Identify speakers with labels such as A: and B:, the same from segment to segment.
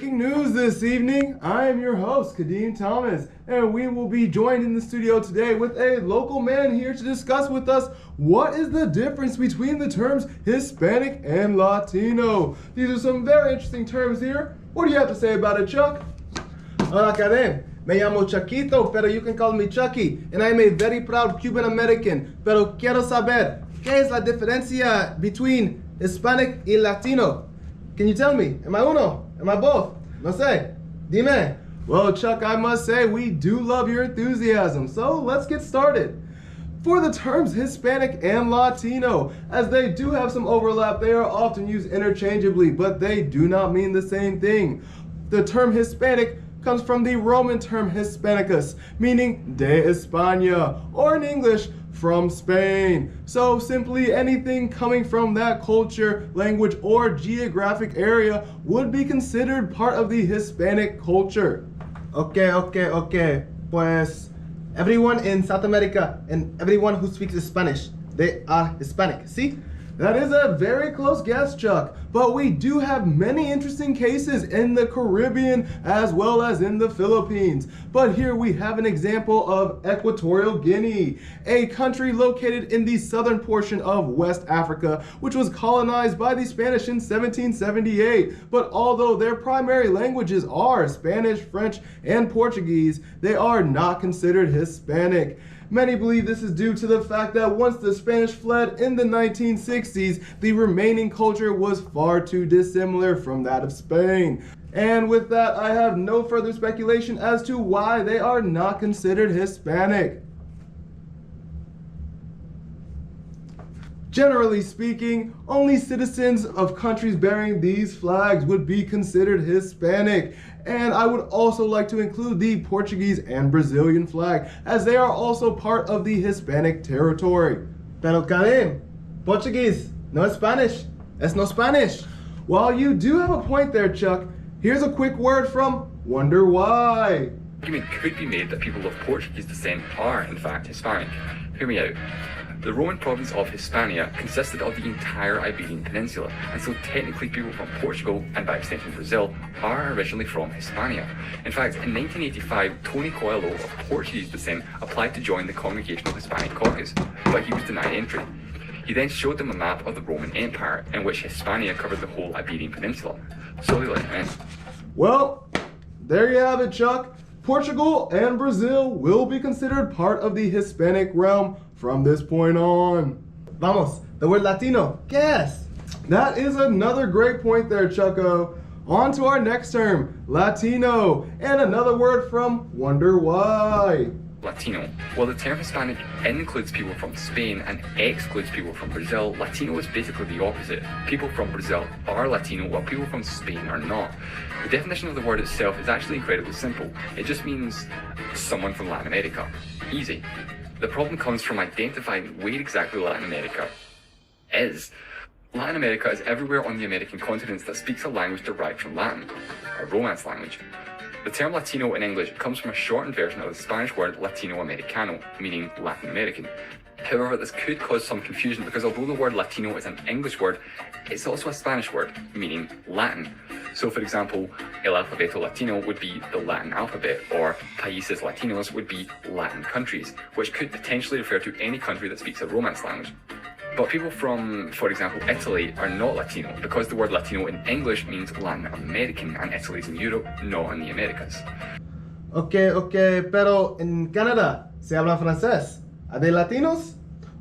A: breaking news this evening. I am your host, Kadeem Thomas, and we will be joined in the studio today with a local man here to discuss with us what is the difference between the terms Hispanic and Latino. These are some very interesting terms here. What do you have to say about it, Chuck?
B: Hola, Kadeem. Me llamo Chuckito, pero you can call me Chucky, and I'm a very proud Cuban American. Pero quiero saber, ¿qué es la diferencia between Hispanic y Latino? Can you tell me? Am I uno? Am I both? No sé. Dime.
A: Well, Chuck, I must say we do love your enthusiasm, so let's get started. For the terms Hispanic and Latino, as they do have some overlap, they are often used interchangeably, but they do not mean the same thing. The term Hispanic comes from the Roman term Hispanicus, meaning de España, or in English, from Spain. So simply anything coming from that culture, language, or geographic area would be considered part of the Hispanic culture.
B: Okay. Pues everyone in South America and everyone who speaks Spanish, they are Hispanic, see?
A: That is a very close guess, Chuck, but we do have many interesting cases in the Caribbean as well as in the Philippines. But here we have an example of Equatorial Guinea, a country located in the southern portion of West Africa, which was colonized by the Spanish in 1778. But although their primary languages are Spanish, French, and Portuguese, they are not considered Hispanic. Many believe this is due to the fact that once the Spanish fled in the 1960s, the remaining culture was far too dissimilar from that of Spain. And with that, I have no further speculation as to why they are not considered Hispanic. Generally speaking, only citizens of countries bearing these flags would be considered Hispanic. And I would also like to include the Portuguese and Brazilian flag, as they are also part of the Hispanic territory.
B: Pero Kadeem, Portuguese, no es Spanish. Es no Spanish.
A: While you do have a point there, Chuck, here's a quick word from Wonder Why.
C: Argument could be made that people of Portuguese descent are, in fact, Hispanic. Hear me out. The Roman province of Hispania consisted of the entire Iberian Peninsula, and so technically people from Portugal, and by extension Brazil, are originally from Hispania. In fact, in 1985, Tony Coelho of Portuguese descent applied to join the Congregational Hispanic Caucus, but he was denied entry. He then showed them a map of the Roman Empire, in which Hispania covered the whole Iberian Peninsula. So they let him in.
A: Well, there you have it, Chuck. Portugal and Brazil will be considered part of the Hispanic realm from this point on.
B: Vamos, the word Latino. Yes.
A: That is another great point there, Chucko. On to our next term, Latino, and another word from Wonder Why.
C: Latino. While the term Hispanic includes people from Spain and excludes people from Brazil, Latino is basically the opposite. People from Brazil are Latino, while people from Spain are not. The definition of the word itself is actually incredibly simple. It just means someone from Latin America. Easy. The problem comes from identifying where exactly Latin America is. Latin America is everywhere on the American continent that speaks a language derived from Latin, a Romance language. The term Latino in English comes from a shortened version of the Spanish word Latino Americano, meaning Latin American. However, this could cause some confusion because although the word Latino is an English word, it's also a Spanish word, meaning Latin. So for example, el alfabeto latino would be the Latin alphabet, or países latinos would be Latin countries, which could potentially refer to any country that speaks a Romance language. But people from, for example, Italy are not Latino, because the word Latino in English means Latin American, and Italy is in Europe, not in the Americas.
B: Okay, pero en Canadá se habla francés. ¿Are they Latinos?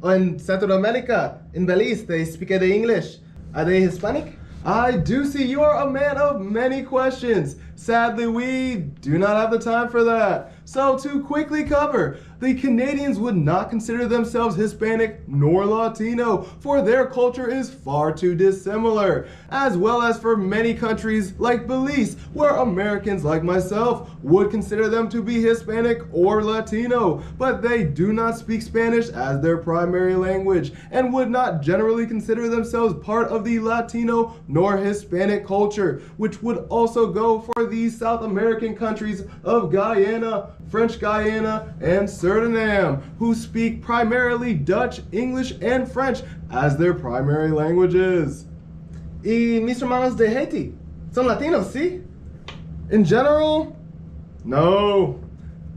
B: Or in Central America, in Belize, they speak the English. Are they Hispanic?
A: I do see you are a man of many questions. Sadly, we do not have the time for that. So to quickly cover, the Canadians would not consider themselves Hispanic nor Latino, for their culture is far too dissimilar, as well as for many countries like Belize, where Americans like myself would consider them to be Hispanic or Latino, but they do not speak Spanish as their primary language, and would not generally consider themselves part of the Latino nor Hispanic culture, which would also go for the South American countries of Guyana, French Guiana, and Suriname, who speak primarily Dutch, English, and French as their primary languages.
B: Y mis hermanos de Haiti son Latinos, ¿sí?
A: In general, no.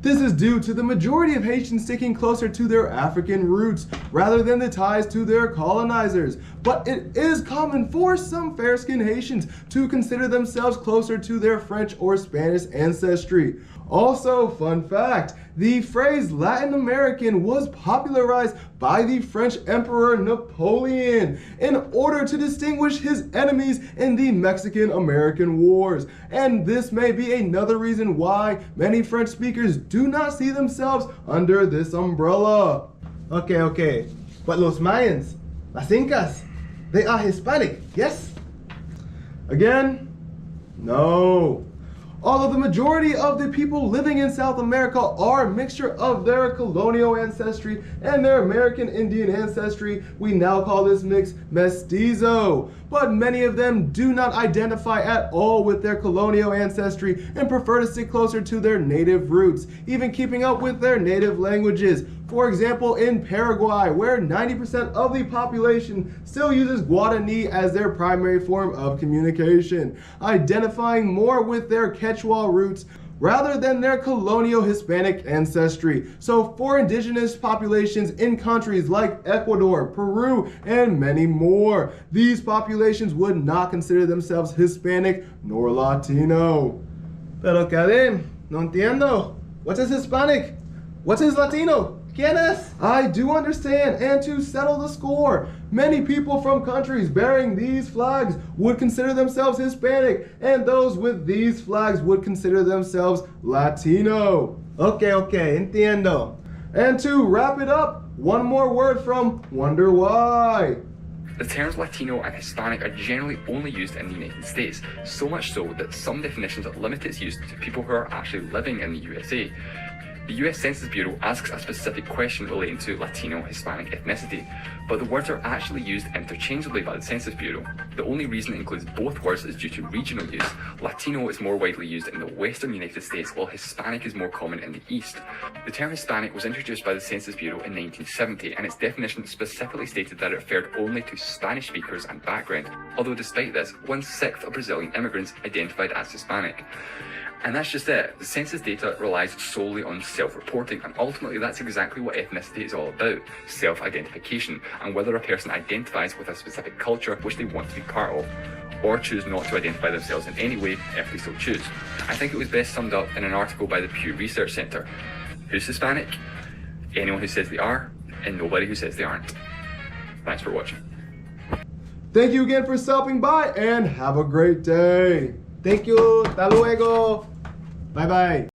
A: This is due to the majority of Haitians sticking closer to their African roots rather than the ties to their colonizers. But it is common for some fair-skinned Haitians to consider themselves closer to their French or Spanish ancestry. Also, fun fact, the phrase Latin American was popularized by the French Emperor Napoleon in order to distinguish his enemies in the Mexican-American Wars. And this may be another reason why many French speakers do not see themselves under this umbrella.
B: Okay. But los Mayans, las Incas, they are Hispanic, yes?
A: Again, no. Although the majority of the people living in South America are a mixture of their colonial ancestry and their American Indian ancestry, we now call this mix mestizo. But many of them do not identify at all with their colonial ancestry and prefer to stick closer to their native roots, even keeping up with their native languages. For example, in Paraguay, where 90% of the population still uses Guarani as their primary form of communication, identifying more with their Quechua roots rather than their colonial Hispanic ancestry. So for indigenous populations in countries like Ecuador, Peru, and many more, these populations would not consider themselves Hispanic nor Latino.
B: Pero Karim, no entiendo. What is Hispanic? What is Latino? ¿Quién es?
A: I do understand, and to settle the score, many people from countries bearing these flags would consider themselves Hispanic, and those with these flags would consider themselves Latino.
B: Okay, entiendo.
A: And to wrap it up, one more word from Wonder Why.
C: The terms Latino and Hispanic are generally only used in the United States, so much so that some definitions limit its use to people who are actually living in the USA. The US Census Bureau asks a specific question relating to Latino Hispanic ethnicity, but the words are actually used interchangeably by the Census Bureau. The only reason it includes both words is due to regional use. Latino is more widely used in the western United States, while Hispanic is more common in the east. The term Hispanic was introduced by the Census Bureau in 1970, and its definition specifically stated that it referred only to Spanish speakers and background, although despite this, 1/6 of Brazilian immigrants identified as Hispanic. And that's just it. The census data relies solely on self-reporting, and ultimately that's exactly what ethnicity is all about, self-identification, and whether a person identifies with a specific culture which they want to be part of, or choose not to identify themselves in any way if they so choose. I think it was best summed up in an article by the Pew Research Center. Who's Hispanic? Anyone who says they are, and nobody who says they aren't. Thanks for watching.
A: Thank you again for stopping by, and have a great day.
B: Thank you. Hasta luego.
A: Bye-bye.